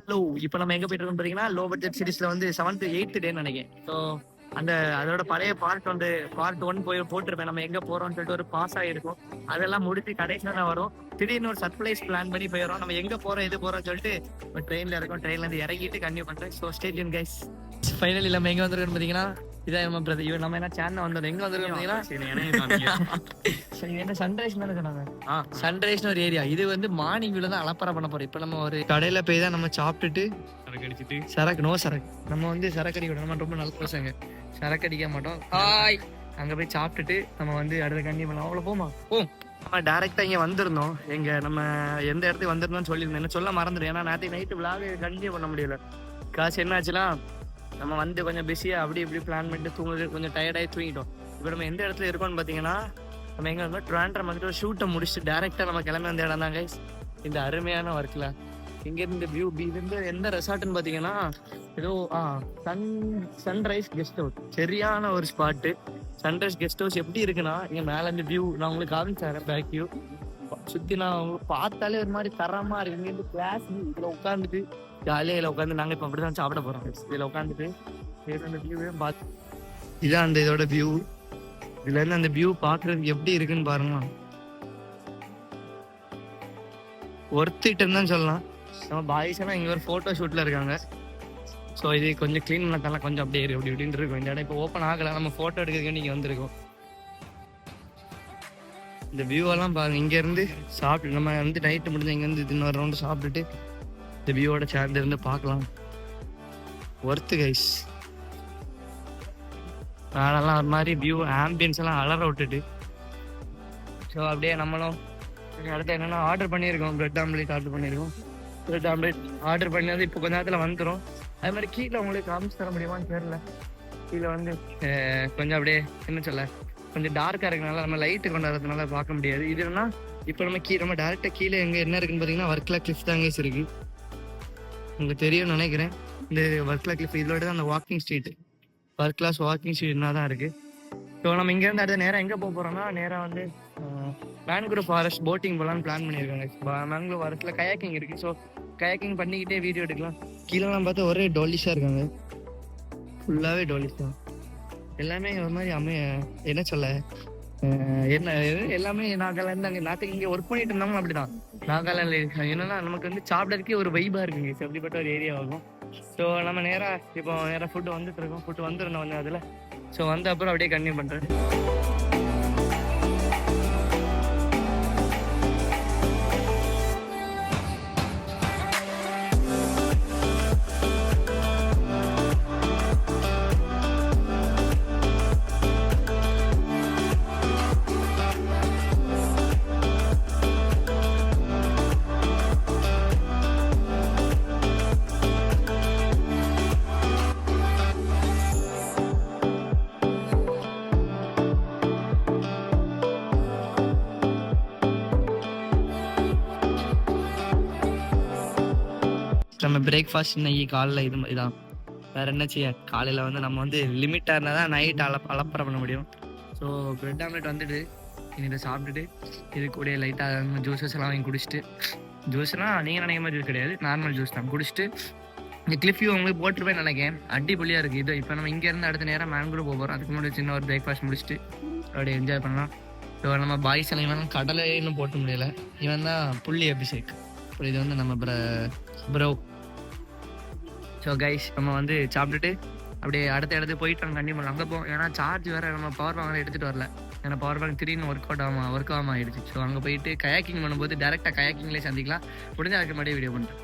Hello, இப்போ நம்ம எங்க போயிட்டு இருக்கோம் பாத்தீங்கன்னா, லோ பட்ஜெட் சீரிஸ்ல வந்து 7th 8th டே நினைக்கிறேன். ஸோ அந்த அதோட பழைய பார்ட் 1 போய் போட்டிருப்பேன். நம்ம எங்க போறோம்னு சொல்லிட்டு ஒரு பாஸ் ஆகிருக்கும். அதெல்லாம் முடிச்சு கடைசியா தான் வரும். திடீர்னு ஒரு சர்ப்ரைஸ் பிளான் பண்ணி போயிடும். நம்ம எங்க போறோம் எது போறோம்னு சொல்லிட்டு ட்ரெயின்ல இருக்கோம். ட்ரெயின்ல இருந்து இறங்கிட்டு கன்டினியூ பண்றேன். So stay tune guys. Finally நம்ம எங்க வந்திருக்கோம் பாத்தீங்கன்னா, இதான் நம்ம பிரதர். இவன் நம்ம என்ன சேனல் வந்தோம். எங்க வந்திருக்கோம் பாத்தீங்கன்னா, என்ன சன்ரைஸ் தானே சொன்னாங்க. சன்ரைஸ்னு ஒரு ஏரியா. இது வந்து மார்னிங் வியூல தான் அலப்பறை பண்ண போறோம். இப்போ நம்ம ஒரு கடையில போய் தான் நம்ம சாப்பிட்டுட்டு சரக்கு நம்ம வந்து சரக்கு அடிக்க நம்ம ரொம்ப நல்ல பசங்க. சரக்கு அடிக்க மாட்டோம். ஹாய், அங்க போய் சாப்பிட்டுட்டு நம்ம வந்து அடுத்த கண்டிப்பா பண்ணலாம். அவ்வளோ போமா நம்ம டேரக்டா இங்க வந்திருந்தோம். எங்க நம்ம எந்த இடத்துக்கு வந்திருந்தோம்னு சொல்லியிருந்தேன். என்ன சொல்ல மறந்துடும். ஏன்னா நேற்று நைட்டு விளாக கண்டினியூ பண்ண முடியல. காசு என்ன ஆச்சுன்னா, நம்ம வந்து கொஞ்சம் பிஸியா அப்படி இப்படி பிளான் பண்ணிட்டு தூங்குறது கொஞ்சம் டயர்டாகி தூங்கிட்டோம். இப்போ நம்ம எந்த இடத்துல இருக்கோம்னு பார்த்தீங்கன்னா, நம்ம எங்க இருந்தோம் ட்ராண்டரம் வந்துட்டு ஒரு ஷூட்டை முடிச்சுட்டு டேரக்டா நம்ம கிளம்பி வந்த இடம் தான் கைஸ். இந்த அருமையான ஒர்க்ல இங்க இருந்து வியூ இருந்து எந்த ரெசார்ட்னு பாத்தீங்கன்னா, ஏதோ சன்ரைஸ் கெஸ்ட் ஹவுஸ். சரியான ஒரு ஸ்பாட்டு. சன்ரைஸ் கெஸ்ட் ஹவுஸ் எப்படி இருக்குன்னா, இங்க மேல இருந்து வியூ நான் உங்களுக்கு காமிச்சேன். பேக் வியூ சுத்தி நான் உங்களுக்கு பார்த்தாலே ஒரு மாதிரி தரமா இருக்கு. இங்க இருந்து கிளாஸ் இதுல உட்காந்துட்டு ஜாலியா இதுல உட்காந்து நாங்க இப்ப அப்படிதான் சாப்பிட போறோம். இதுல உட்காந்துட்டு அந்த வியூவே பார்த்து இதான் அந்த இதோட வியூ. இதுல இருந்து அந்த வியூ பாக்குறதுக்கு எப்படி இருக்குன்னு பாருங்க. ஒர்த்திட்டுன்னு தான் சொல்லலாம். நம்ம பாய்ஸ் எல்லாம் இங்க ஒரு போட்டோ ஷூட்ல இருக்காங்க. ஸோ இது கொஞ்சம் கிளீன் பண்ணலாம், கொஞ்சம் அப்படியே இருக்கு அப்படி இப்படின்னு இருக்கும். இந்த இடம் இப்போ ஓப்பன் ஆகல. நம்ம போட்டோ எடுக்கிறதுக்கு நீங்க வந்திருக்கோம். இந்த வியூ எல்லாம் பாருங்க. இங்க இருந்து சாப்பிட்டு நம்ம வந்து நைட்டு முடிஞ்சு இங்க இருந்து இன்னொரு ரவுண்டு சாப்பிட்டுட்டு இந்த வியூவோட சேர்ந்து இருந்து பார்க்கலாம். Worth guys. அதெல்லாம் ஒரு மாதிரி வியூ ஆம்பியன்ஸ் எல்லாம் அலற விட்டுட்டு ஸோ அப்படியே நம்மளும் அடுத்து என்னன்னா ஆர்டர் பண்ணியிருக்கோம். பிரெட் ஆம்லேட் ஆர்டர் பண்ணியிருக்கோம். பிரெட் ஆம்லேட் ஆர்டர் பண்ணது இப்போ கொஞ்ச நேரத்தில் வந்துடும். அது மாதிரி கீழே உங்களுக்கு காமிச்சு தர முடியுமான்னு தெரியல. கீழே வந்து கொஞ்சம் அப்படியே என்ன சொல்ல கொஞ்சம் டார்க்காக இருக்கனால நம்ம லைட்டு கொண்டு வரதுனால பார்க்க முடியாது. இதுனா இப்போ நம்ம டேரெக்டாக கீழே எங்கே என்ன இருக்குன்னு பார்த்தீங்கன்னா, வர்க்கலா கிளிஃப் தாங்க இருக்கு. உங்களுக்கு தெரியும்னு நினைக்கிறேன். இந்த வர்க்கலா கிளிஃப் இதோட தான் அந்த வாக்கிங் ஸ்ட்ரீட். வர்க்கலாஸ் வாக்கிங் ஸ்ட்ரீட்னா தான் இருக்குது. ஸோ நம்ம இங்கேருந்து அடுத்த நேரம் எங்கே போக போகிறோம்னா, நேராக வந்து மேன்க்ரோவ் ஃபாரஸ்ட் போட்டிங் போகலான்னு பிளான் பண்ணியிருக்காங்க. மேன்க்ரோவ் ஃபாரஸ்ட்டில் கயாக்கிங் இருக்குது. ஸோ கயாக்கிங் பண்ணிக்கிட்டே வீடியோ எடுக்கலாம். கீழெல்லாம் பார்த்தா ஒரே டோலிஷாக இருக்காங்க. ஃபுல்லாகவே டோலிஷ் தான். எல்லாமே ஒரு மாதிரி என்ன சொல்ல என்ன எல்லாமே நாகாலாந்து அங்கே நாட்டுக்கு இங்கே ஒர்க் பண்ணிட்டு இருந்தாலும் அப்படிதான். நாகாலாந்து என்னன்னா நமக்கு வந்து சாப்பிட்றதுக்கே ஒரு வைபாக இருக்குங்க. அப்படிப்பட்ட ஒரு ஏரியா ஆகும். ஸோ நம்ம நேராக ஃபுட்டு வந்துட்டு இருக்கோம். ஃபுட்டு வந்துடணும் வந்து அதில். ஸோ வந்த அப்புறம் அப்படியே கன்டினியூ பண்ணுறேன். நம்ம பிரேக்ஃபாஸ்ட் இன்னைக்கு காலையில் இதான். வேறு என்ன செய்ய, காலையில் வந்து நம்ம வந்து லிமிட்டாக இருந்தால் தான் நைட் அலப்பறை பண்ண முடியும். ஸோ பிரெட் ஆம்லெட் வந்துட்டு இதை சாப்பிட்டுட்டு இது கூட லைட்டாக ஜூஸஸ் எல்லாம் வாங்கி குடிச்சிட்டு, ஜூஸ்னால் நீங்கள் நினைக்கிற மாதிரி ஜூஸ் கிடையாது, நார்மல் ஜூஸ் தான் குடிச்சிட்டு இந்த கிளிஃப் வியூ உங்களுக்கு போட்டிருப்பேன் நினைக்கிறேன். அடிப்பொலியாக இருக்குது. இது இப்போ நம்ம இங்கேருந்து அடுத்த நேரம் மேன்க்ரோவ் போக போகிறோம். அதுக்கு முன்னாடி சின்ன ஒரு பிரேக்ஃபாஸ்ட் முடிச்சுட்டு அப்படியே என்ஜாய் பண்ணலாம். ஸோ நம்ம பாய்ஸ் எல்லாம் இவன் கடலை இன்னும் போட்டு முடியல. இவன் தான் புள்ளி அபிஷேக். அப்புறம் இது வந்து நம்ம ப்ரோ. ஸோ கைஸ் நம்ம வந்து சாப்பிட்டுட்டு அப்படியே அடுத்த இடத்துக்கு போயிட்டு நம்ம கண்டிப்பாக அங்கே போவோம். ஏன்னா சார்ஜ் வேறு நம்ம பவர் பேங்க் எடுத்துகிட்டு வரல. ஏன்னா பவர் பேங்க் திடீர்னு ஒர்க் ஆகாமல் ஆகிடுச்சு. ஸோ அங்கே போயிட்டு கயாக்கிங் பண்ணும்போது டேரெக்டாக கயாக்கிங்லேயே சந்திக்கலாம். முடிஞ்ச அதுக்கு முன்னாடியே வீடியோ பண்ணுறேன்.